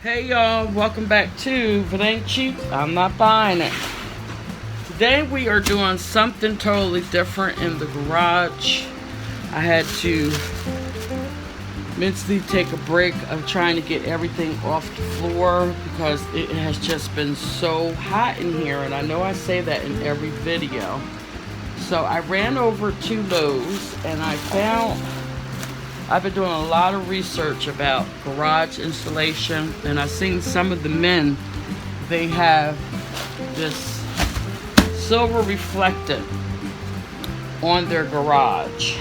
Hey y'all, welcome back to If It Ain't Cheap, I'm Not Buying It. Today we are doing something totally different in the garage. I had to mentally take a break of trying to get everything off the floor because it has just been so hot in here, and I know I say that in every video. So I ran over to Lowe's and I've been doing a lot of research about garage installation, and I've seen some of the men, they have this silver reflectant on their garage.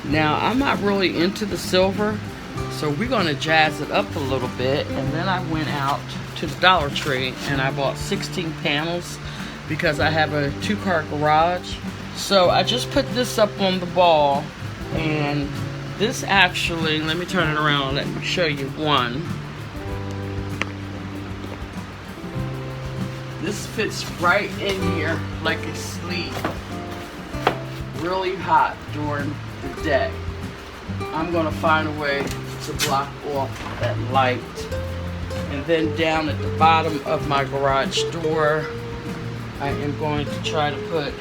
Now, I'm not really into the silver, so we're going to jazz it up a little bit. And then I went out to the Dollar Tree and I bought 16 panels because I have a 2-car garage. So I just put this up on the wall, and this actually, let me turn it around, let me show you one. This fits right in here like a sleeve. Really hot during the day. I'm gonna find a way to block off that light. And then down at the bottom of my garage door, I am going to try to put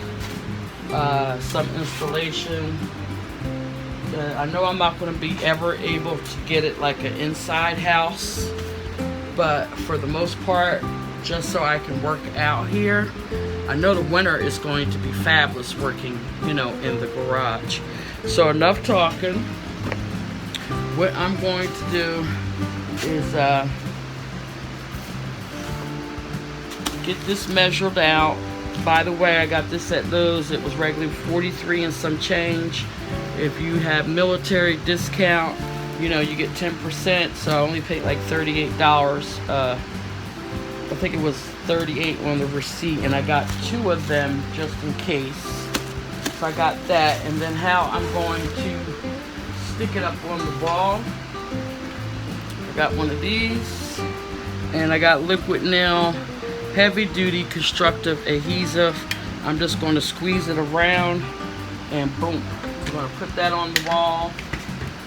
some installation. I know I'm not going to be ever able to get it like an inside house, but for the most part, just so I can work out here. I know the winter is going to be fabulous working, in the garage. So enough talking. What I'm going to do is get this measured out. By the way, I got this at Lowe's. It was regularly $43 and some change. If you have military discount, you get 10%. So I only paid like $38. I think it was $38 on the receipt, and I got 2 of them just in case. So I got that, and then how I'm going to stick it up on the wall. I got one of these, and I got liquid nail heavy duty constructive adhesive. I'm just going to squeeze it around, and boom. I'm going to put that on the wall.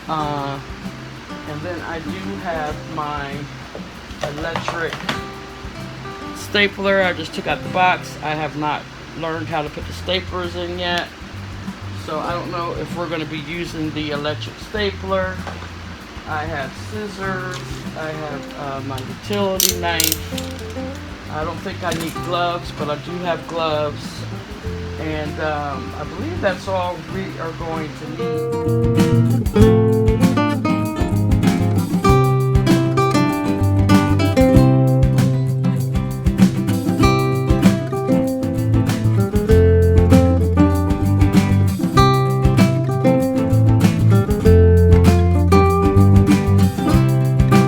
And then I do have my electric stapler. I just took out the box. I have not learned how to put the staplers in yet, so I don't know if we're going to be using the electric stapler. I have scissors. I have my utility knife. I don't think I need gloves, but I do have gloves. And I believe that's all we are going to need.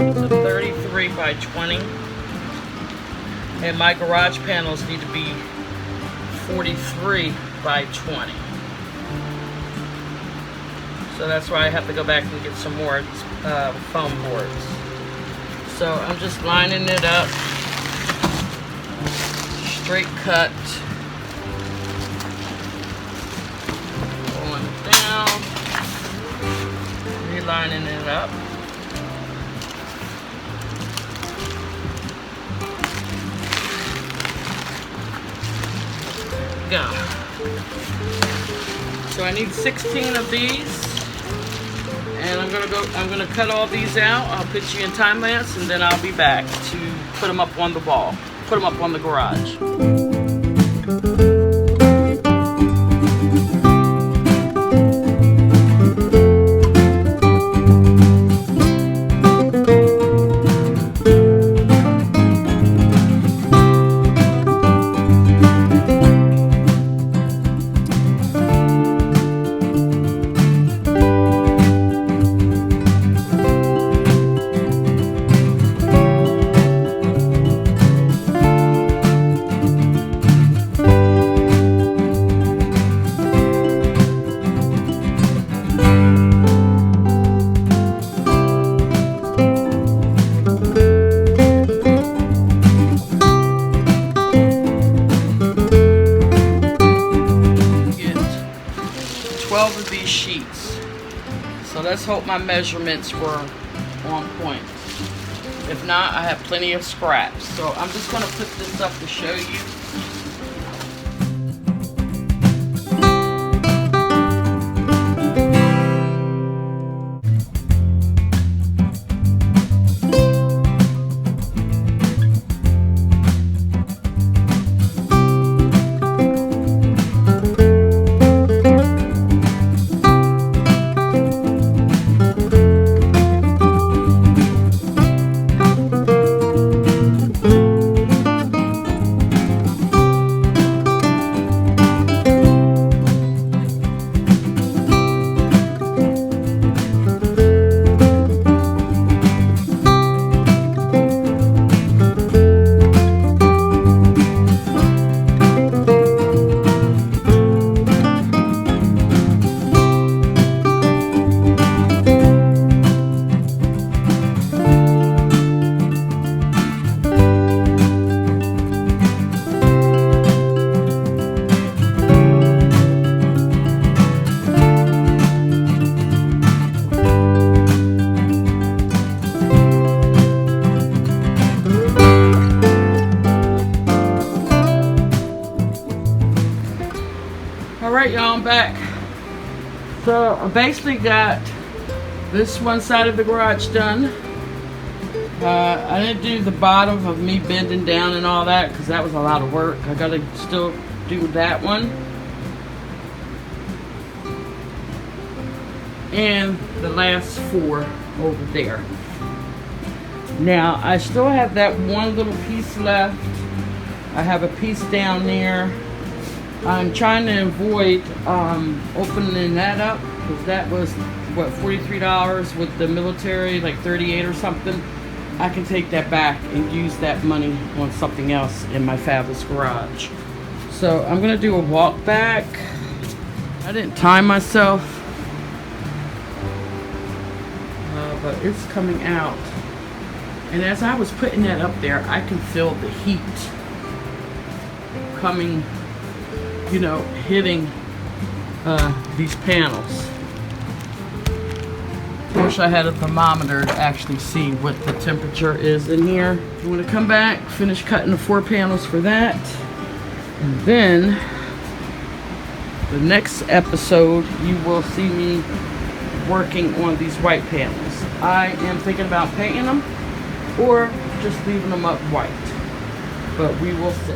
It's a 33 by 20. And my garage panels need to be 43 by 20. So that's why I have to go back and get some more foam boards. So I'm just lining it up, straight cut, pulling it down, relining it up. Go. So I need 16 of these, and I'm gonna cut all these out. I'll put you in time lapse, and then I'll be back to put them up on the wall, put them up on the garage. sheets. So let's hope my measurements were on point. If not, I have plenty of scraps. So I'm just going to put this up to show you. Alright, y'all, I'm back. So I basically got this one side of the garage done. I didn't do the bottom of me bending down and all that because that was a lot of work. I gotta still do that one. And the last 4 over there. Now I still have that one little piece left. I have a piece down there. I'm trying to avoid opening that up because that was what, $43 with the military, like 38 or something. I can take that back and use that money on something else in my fabulous garage. So I'm gonna do a walk back. I didn't time myself, but it's coming out. And as I was putting that up there, I can feel the heat coming, you know, hitting these panels. Wish I had a thermometer to actually see what the temperature is in here. I'm going to come back, finish cutting the 4 panels for that, and then the next episode you will see me working on these white panels. I am thinking about painting them or just leaving them up white, but we will see.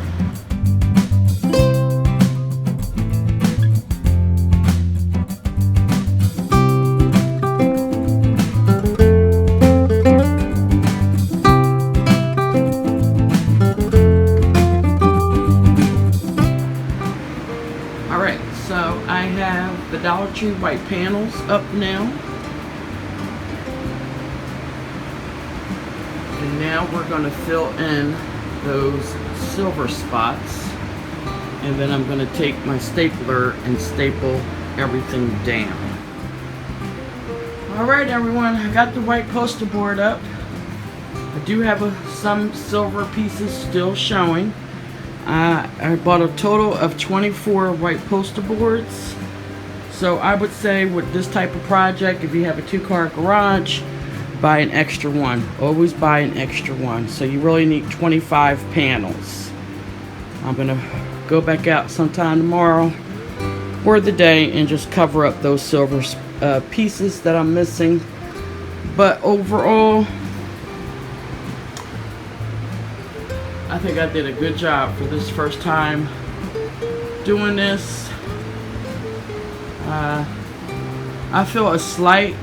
The Dollar Tree white panels up now. And now we're going to fill in those silver spots. And then I'm going to take my stapler and staple everything down. Alright everyone, I got the white poster board up. I do have some silver pieces still showing. I bought a total of 24 white poster boards. So I would say with this type of project, if you have a 2-car garage, buy an extra one. Always buy an extra one. So you really need 25 panels. I'm going to go back out sometime tomorrow or the day and just cover up those silver pieces that I'm missing. But overall, I think I did a good job for this first time doing this. I feel a slight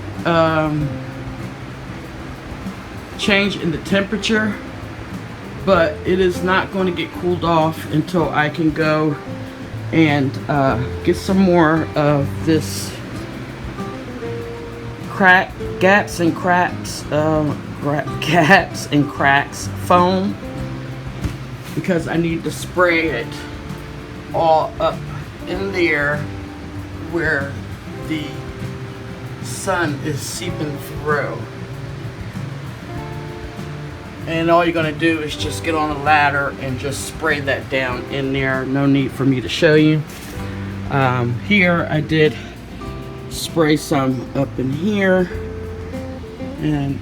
change in the temperature, but it is not going to get cooled off until I can go and get some more of this gaps and cracks foam, because I need to spray it all up in there where the sun is seeping through. And all you're going to do is just get on a ladder and just spray that down in there. No need for me to show you. Here I did spray some up in here, and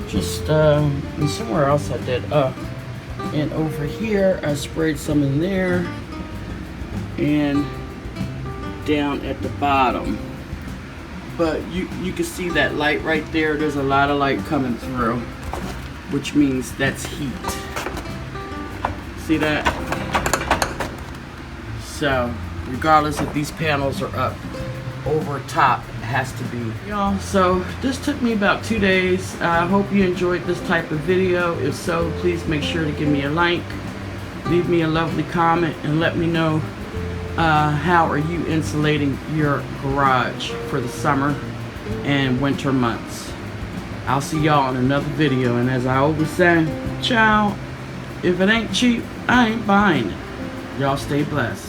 just and somewhere else I did. And over here I sprayed some in there and down at the bottom. But you can see that light right there. There's a lot of light coming through, which means that's heat. See that? So regardless if these panels are up over top, it has to be. Y'all, so this took me about 2 days. I hope you enjoyed this type of video. If so, please make sure to give me a like, leave me a lovely comment, and let me know how are you insulating your garage for the summer and winter months. I'll see y'all in another video, and as I always say, ciao. If it ain't cheap, I ain't buying it. Y'all stay blessed.